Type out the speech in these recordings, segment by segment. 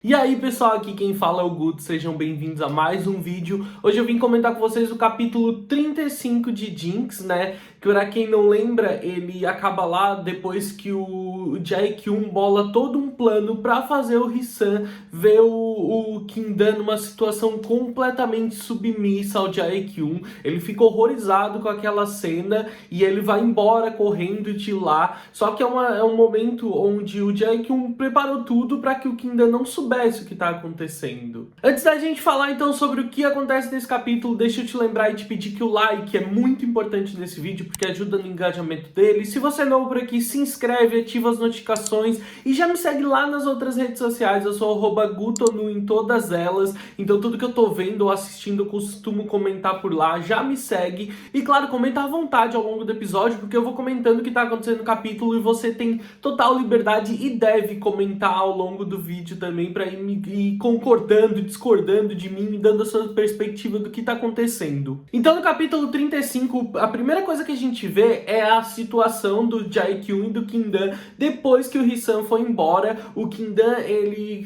E aí pessoal, aqui quem fala é o Guto, sejam bem-vindos a mais um vídeo. Hoje eu vim comentar com vocês o capítulo 35 de Jinx, né? Que pra quem não lembra, ele acaba lá depois que o Jae-kyun bola todo um plano pra fazer o Hisan ver o Kindan numa situação completamente submissa ao Jae-kyun. Ele fica horrorizado com aquela cena e ele vai embora correndo de lá. Só que é um momento onde o Jae-kyun preparou tudo pra que o Kindan não soubesse o que tá acontecendo. Antes da gente falar então sobre o que acontece nesse capítulo, deixa eu te lembrar e te pedir que o like é muito importante nesse vídeo, porque ajuda no engajamento dele. Se você é novo por aqui, se inscreve, ativa as notificações e já me segue lá nas outras redes sociais. Eu sou @gutonu em todas elas, então tudo que eu tô vendo ou assistindo eu costumo comentar por lá. Já me segue e claro, comenta à vontade ao longo do episódio, porque eu vou comentando o que tá acontecendo no capítulo e você tem total liberdade e deve comentar ao longo do vídeo também pra ir concordando, discordando de mim, me dando a sua perspectiva do que tá acontecendo. Então no capítulo 35, a primeira coisa que a gente vê é a situação do Jae-kyun e do Kindan depois que o Hisan foi embora. O Kindan, ele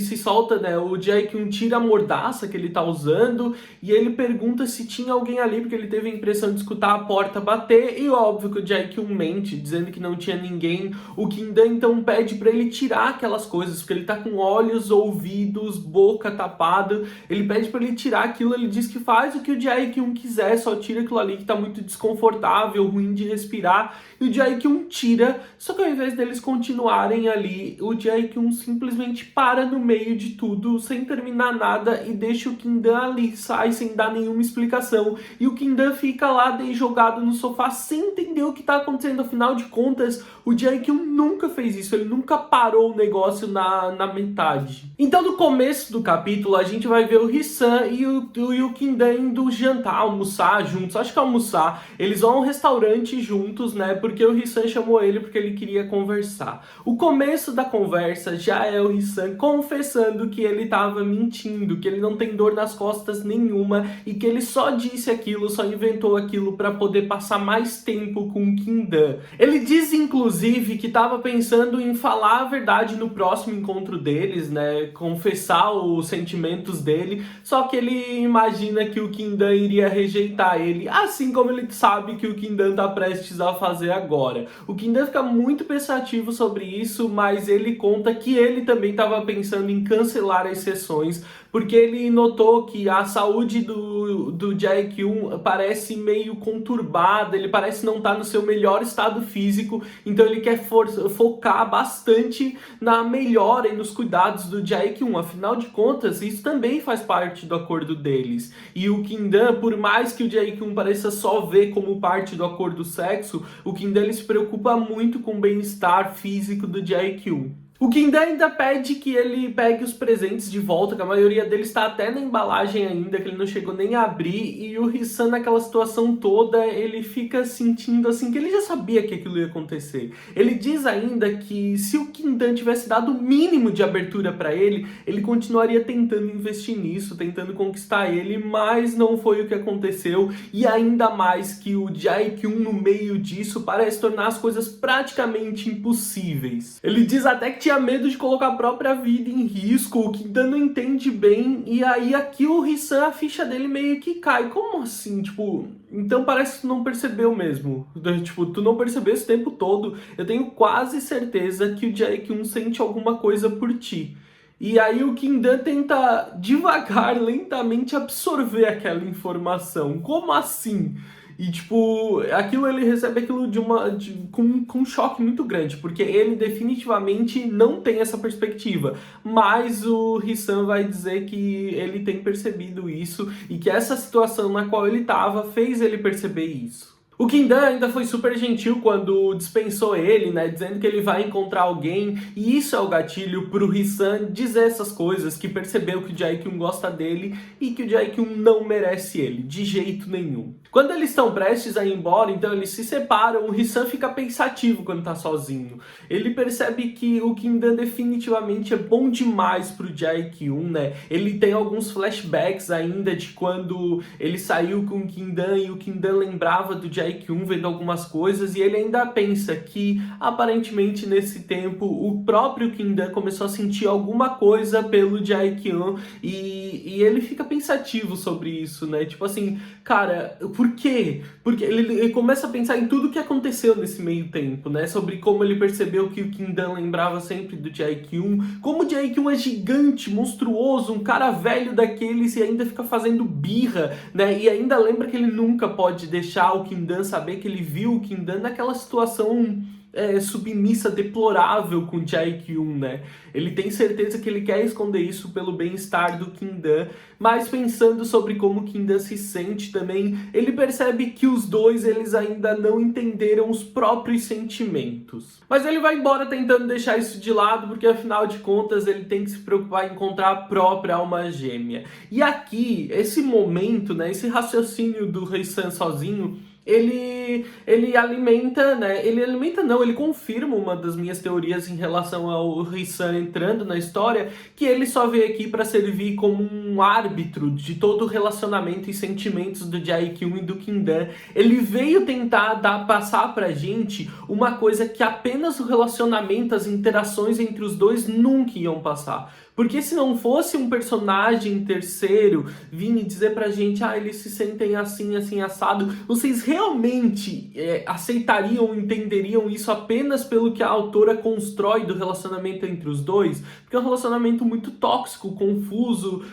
se solta, né? O Jae-kyun tira a mordaça que ele tá usando e ele pergunta se tinha alguém ali, porque ele teve a impressão de escutar a porta bater e óbvio que o Jae-kyun mente, dizendo que não tinha ninguém. O Kindan então pede pra ele tirar aquelas coisas, porque ele tá com olhos, ouvidos, boca tapada. Ele pede pra ele tirar aquilo, ele diz que faz o que o Jae-kyun quiser, só tira aquilo ali que tá muito desconfortável, ruim de respirar. E o Jae-kyun tira, só que ao invés deles continuarem ali, o Jae-kyun simplesmente para no meio de tudo, sem terminar nada, e deixa o Kindan ali, sai sem dar nenhuma explicação. E o Kindan fica lá jogado no sofá sem entender o que tá acontecendo. Afinal de contas, o Jae-kyun nunca fez isso, ele nunca parou o negócio na metade. Então no começo do capítulo a gente vai ver o Hisan e o Kindan indo jantar, almoçar juntos, acho que almoçar. Eles vão a um restaurante juntos, né, porque o Hisan chamou ele porque ele queria conversar. O começo da conversa já é o Hisan confessando que ele tava mentindo, que ele não tem dor nas costas nenhuma e que ele só disse aquilo, só inventou aquilo para poder passar mais tempo com o Kindan. Ele diz inclusive que tava pensando em falar a verdade no próximo encontro deles, né, confessar os sentimentos dele, só que ele imagina que o Kindan iria rejeitar ele, assim como ele sabe que o Kindan tá prestes a fazer agora. O Kindan fica muito pensativo sobre isso, mas ele conta que ele também estava pensando em cancelar as sessões, porque ele notou que a saúde do Jae-kyun parece meio conturbada, ele parece não estar no seu melhor estado físico, então ele quer focar bastante na melhora e nos cuidados do Jae-kyun. Afinal de contas, isso também faz parte do acordo deles. E o Kindan, por mais que o Jae-kyun pareça só ver como parte do acordo do sexo, o Kindan ele se preocupa muito com o bem-estar físico do Jae-kyun. O Kindan ainda pede que ele pegue os presentes de volta, que a maioria deles está até na embalagem ainda, que ele não chegou nem a abrir, e o Hisan naquela situação toda, ele fica sentindo assim, que ele já sabia que aquilo ia acontecer. Ele diz ainda que se o Kindan tivesse dado o mínimo de abertura para ele, ele continuaria tentando investir nisso, tentando conquistar ele, mas não foi o que aconteceu, e ainda mais que o Jae-kyun no meio disso parece tornar as coisas praticamente impossíveis. Ele diz até que tinha medo de colocar a própria vida em risco, o Kindan não entende bem, e aí aqui o Hisan, a ficha dele meio que cai. Como assim? Tipo, então parece que tu não percebeu mesmo. Tipo, tu não percebeu esse tempo todo. Eu tenho quase certeza que o Jae-kyun sente alguma coisa por ti. E aí o Kindan tenta devagar, lentamente absorver aquela informação. Como assim? E tipo, aquilo ele recebe aquilo com um choque muito grande, porque ele definitivamente não tem essa perspectiva, mas o Hisan vai dizer que ele tem percebido isso e que essa situação na qual ele estava fez ele perceber isso. O Kindan ainda foi super gentil quando dispensou ele, né, dizendo que ele vai encontrar alguém, e isso é o gatilho pro Hisan dizer essas coisas, que percebeu que o Jae-kyun gosta dele e que o Jae-kyun não merece ele, de jeito nenhum. Quando eles estão prestes a ir embora, então eles se separam, o Hisan fica pensativo quando tá sozinho. Ele percebe que o Kindan definitivamente é bom demais pro Jae-kyun, né, ele tem alguns flashbacks ainda de quando ele saiu com o Kindan e o Kindan lembrava do Jae Jae-kyun, vendo algumas coisas, e ele ainda pensa que, aparentemente, nesse tempo, o próprio Kim-dan começou a sentir alguma coisa pelo Jae-kyun, e ele fica pensativo sobre isso, né? Tipo assim, cara, por quê? Porque ele começa a pensar em tudo que aconteceu nesse meio tempo, né? Sobre como ele percebeu que o Kim-dan lembrava sempre do Jae-kyun, como o Jae-kyun é gigante, monstruoso, um cara velho daqueles e ainda fica fazendo birra, né? E ainda lembra que ele nunca pode deixar o Kim-dan saber que ele viu o Kim-dan naquela situação submissa, deplorável com o Jae-kyun, né? Ele tem certeza que ele quer esconder isso pelo bem-estar do Kim-dan, mas pensando sobre como o Kim-dan se sente também, ele percebe que os dois, eles ainda não entenderam os próprios sentimentos. Mas ele vai embora tentando deixar isso de lado, porque afinal de contas ele tem que se preocupar em encontrar a própria alma gêmea. E aqui, esse momento, né, esse raciocínio do Rei-san sozinho, ele alimenta, né? Ele alimenta não, ele confirma uma das minhas teorias em relação ao Rei-san entrando na história, que ele só veio aqui para servir como um árbitro de todo o relacionamento e sentimentos do Jae-kyun e do Kim-dan. Ele veio tentar passar pra gente uma coisa que apenas o relacionamento, as interações entre os dois nunca iam passar. Porque se não fosse um personagem terceiro vir e dizer pra gente, eles se sentem assim, assim, assado, vocês realmente aceitariam, entenderiam isso apenas pelo que a autora constrói do relacionamento entre os dois? Porque é um relacionamento muito tóxico, confuso,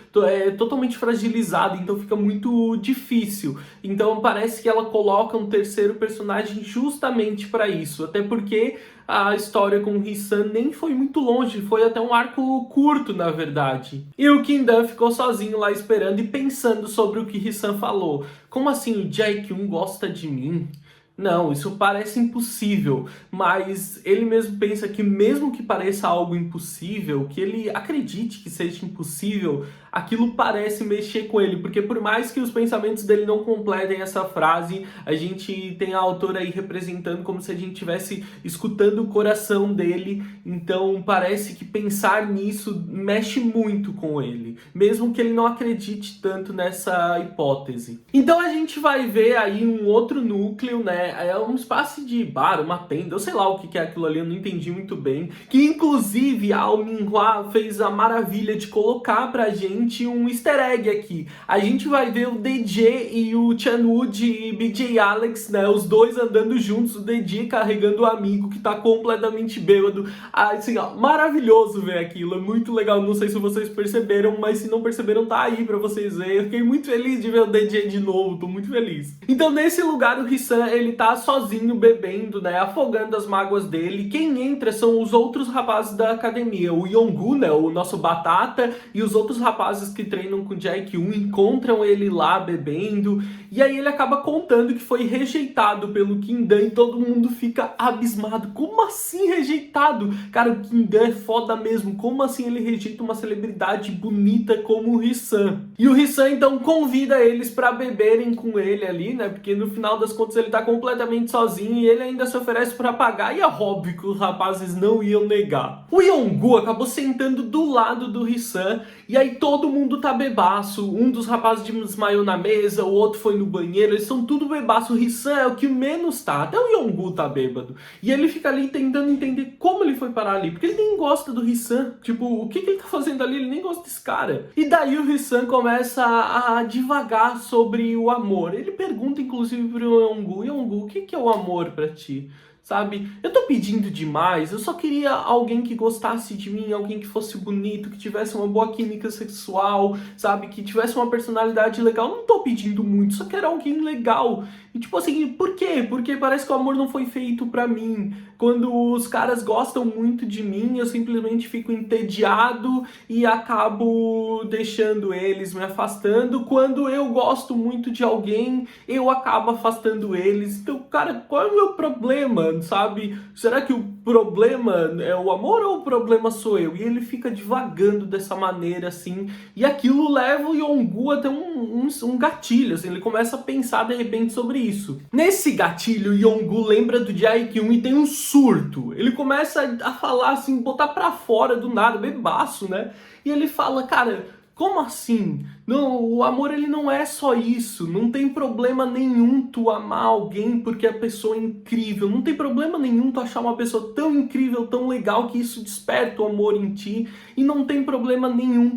totalmente fragilizado, então fica muito difícil. Então parece que ela coloca um terceiro personagem justamente para isso, até porque a história com o Rei-san nem foi muito longe, foi até um arco curto, na verdade. E o Kim-dan ficou sozinho lá esperando e pensando sobre o que Rei-san falou. Como assim o Jae-kyun gosta de mim? Não, isso parece impossível, mas ele mesmo pensa que mesmo que pareça algo impossível, que ele acredite que seja impossível, aquilo parece mexer com ele, porque por mais que os pensamentos dele não completem essa frase, a gente tem a autora aí representando como se a gente estivesse escutando o coração dele, então parece que pensar nisso mexe muito com ele, mesmo que ele não acredite tanto nessa hipótese. Então a gente vai ver aí um outro núcleo, né, é um espaço de bar, uma tenda, eu sei lá o que é aquilo ali, eu não entendi muito bem, que inclusive a Minhwa fez a maravilha de colocar pra gente um easter egg aqui. A gente vai ver o DJ e o Chan-wook e BJ Alex, né, os dois andando juntos, o DJ carregando o amigo que tá completamente bêbado. Assim, ó, maravilhoso ver aquilo, é muito legal, não sei se vocês perceberam, mas se não perceberam, tá aí pra vocês verem. Eu fiquei muito feliz de ver o DJ de novo, tô muito feliz. Então nesse lugar o Rei-san, ele tá sozinho bebendo, né, afogando as mágoas dele. Quem entra são os outros rapazes da academia, o Yong-gu, né, o nosso Batata, e os outros rapazes que treinam com o Jae-kyun encontram ele lá bebendo, e aí ele acaba contando que foi rejeitado pelo Kim-dan e todo mundo fica abismado. Como assim rejeitado? Cara, o Kim-dan é foda mesmo, como assim ele rejeita uma celebridade bonita como o Rei-san? E o Rei-san então convida eles pra beberem com ele ali, né, porque no final das contas ele tá completamente sozinho e ele ainda se oferece pra pagar, e é óbvio que os rapazes não iam negar. O Yong-gu acabou sentando do lado do Rei-san, e aí todo mundo tá bebaço, um dos rapazes desmaiou na mesa, o outro foi no banheiro, eles são tudo bebaço, o Rei-san é o que menos tá, até o Yong-gu tá bêbado. E ele fica ali tentando entender como ele foi parar ali, porque ele nem gosta do Rei-san, tipo, o que ele tá fazendo ali, ele nem gosta desse cara. E daí o Rei-san começa a divagar sobre o amor, ele pergunta inclusive pro Yong-gu, Yong-gu, o que é o amor pra ti? Sabe, eu tô pedindo demais, eu só queria alguém que gostasse de mim, alguém que fosse bonito, que tivesse uma boa química sexual, sabe, que tivesse uma personalidade legal, não tô pedindo muito, só quero alguém legal. E tipo assim, por quê? Porque parece que o amor não foi feito pra mim. Quando os caras gostam muito de mim, eu simplesmente fico entediado e acabo deixando eles, me afastando. Quando eu gosto muito de alguém, eu acabo afastando eles. Então, cara, qual é o meu problema, sabe? Será que o problema é o amor ou o problema sou eu? E ele fica divagando dessa maneira, assim. E aquilo leva o Yong-gu até um gatilho, assim. Ele começa a pensar, de repente, sobre isso. Nesse gatilho, o Yong-gu lembra do Jae-kyun e tem um surto. Ele começa a falar, assim, botar pra fora do nada, bebaço, né? E ele fala, cara, Como assim? Não, o amor ele não é só isso. Não tem problema nenhum tu amar alguém porque a pessoa é incrível. Não tem problema nenhum tu achar uma pessoa tão incrível, tão legal que isso desperta o amor em ti. E não tem problema nenhum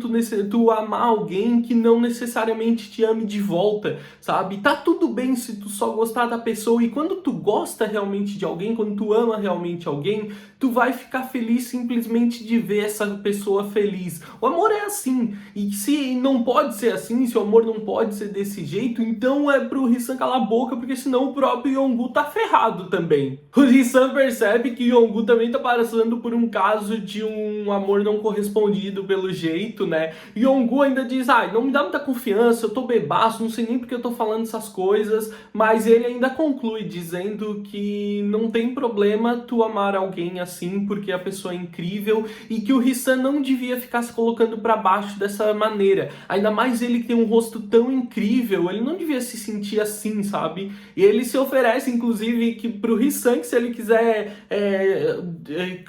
tu amar alguém que não necessariamente te ame de volta, sabe? Tá tudo bem se tu só gostar da pessoa, e quando tu gosta realmente de alguém, quando tu ama realmente alguém, tu vai ficar feliz simplesmente de ver essa pessoa feliz. O amor é assim, e se não pode ser assim, se o amor não pode ser desse jeito, então é pro Hisan calar a boca, porque senão o próprio Yonggu tá ferrado também. O Hisan percebe que Yonggu também tá passando por um caso de um amor não correspondido pelo jeito, né? Yonggu ainda diz, não me dá muita confiança, eu tô bebaço, não sei nem porque eu tô falando essas coisas, mas ele ainda conclui dizendo que não tem problema tu amar alguém assim, porque a pessoa é incrível, e que o Hisan não devia ficar se colocando pra baixo dessa maneira. Ainda mais ele que tem um rosto tão incrível, ele não devia se sentir assim, sabe? E ele se oferece, inclusive, que pro Hisan, que se ele quiser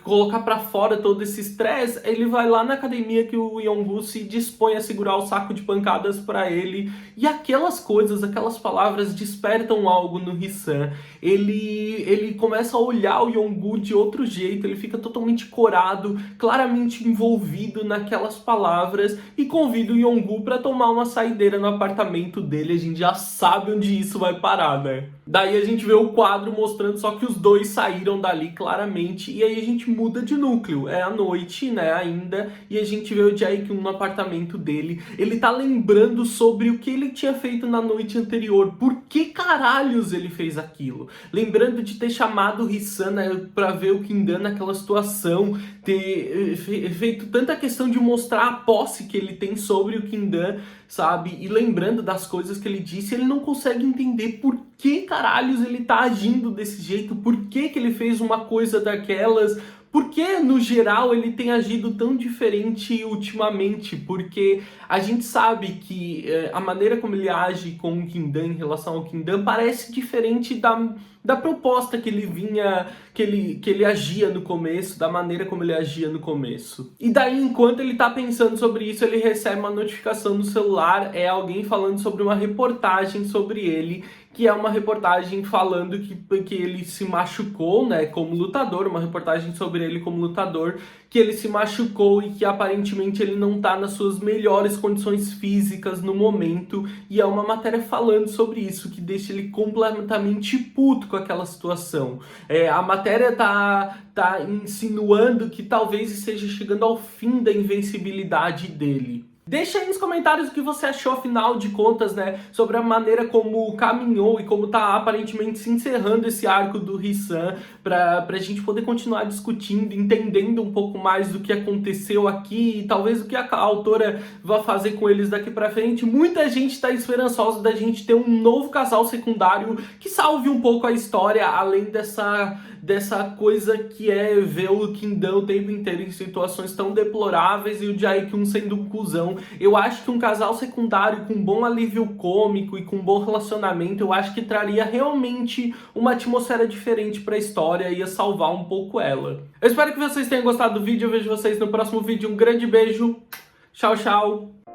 colocar pra fora todo esse estresse, ele vai lá na academia que o Yonggu se dispõe a segurar o saco de pancadas pra ele. E aquelas coisas, aquelas palavras despertam algo no Hisan. Ele começa a olhar o Yonggu de outro jeito, ele fica totalmente corado, claramente envolvido naquelas palavras, e convida o Yonggu pra tomar uma saideira no apartamento dele. A gente já sabe onde isso vai parar, né? Daí a gente vê o quadro mostrando só que os dois saíram dali claramente, e aí a gente muda de núcleo. É à noite, né, ainda, e a gente vê o Jae-kyung no apartamento dele. Ele tá lembrando sobre o que ele tinha feito na noite anterior. Por que caralhos ele fez aquilo? Lembrando de ter chamado o Hisan, né, pra ver o Kim-dan naquela situação, ter feito tanta questão de mostrar a posse que ele tem sobre o Kim-dan, sabe? E lembrando das coisas que ele disse, ele não consegue entender por que caralhos ele tá agindo desse jeito, por que que ele fez uma coisa daquelas, por que no geral ele tem agido tão diferente ultimamente, porque a gente sabe que a maneira como ele age com o Kim-dan em relação ao Kim-dan parece diferente da proposta que ele vinha, que ele agia no começo, da maneira como ele agia no começo. E daí, enquanto ele tá pensando sobre isso, ele recebe uma notificação no celular, é alguém falando sobre uma reportagem sobre ele, que é uma reportagem falando que ele se machucou, né, como lutador, uma reportagem sobre ele como lutador, que ele se machucou e que aparentemente ele não tá nas suas melhores condições físicas no momento, e é uma matéria falando sobre isso, que deixa ele completamente puto com aquela situação. A matéria tá insinuando que talvez esteja chegando ao fim da invencibilidade dele. Deixa aí nos comentários o que você achou, afinal de contas, né, sobre a maneira como caminhou e como tá aparentemente se encerrando esse arco do Hisan, pra gente poder continuar discutindo, entendendo um pouco mais do que aconteceu aqui e talvez o que a autora vai fazer com eles daqui pra frente. Muita gente tá esperançosa da gente ter um novo casal secundário que salve um pouco a história, além dessa coisa que é ver o Kim-dan o tempo inteiro em situações tão deploráveis e o Jae-kyung sendo um cuzão. Eu acho que um casal secundário com bom alívio cômico e com bom relacionamento, eu acho que traria realmente uma atmosfera diferente pra história e ia salvar um pouco ela. Eu espero que vocês tenham gostado do vídeo, eu vejo vocês no próximo vídeo. Um grande beijo, tchau, tchau!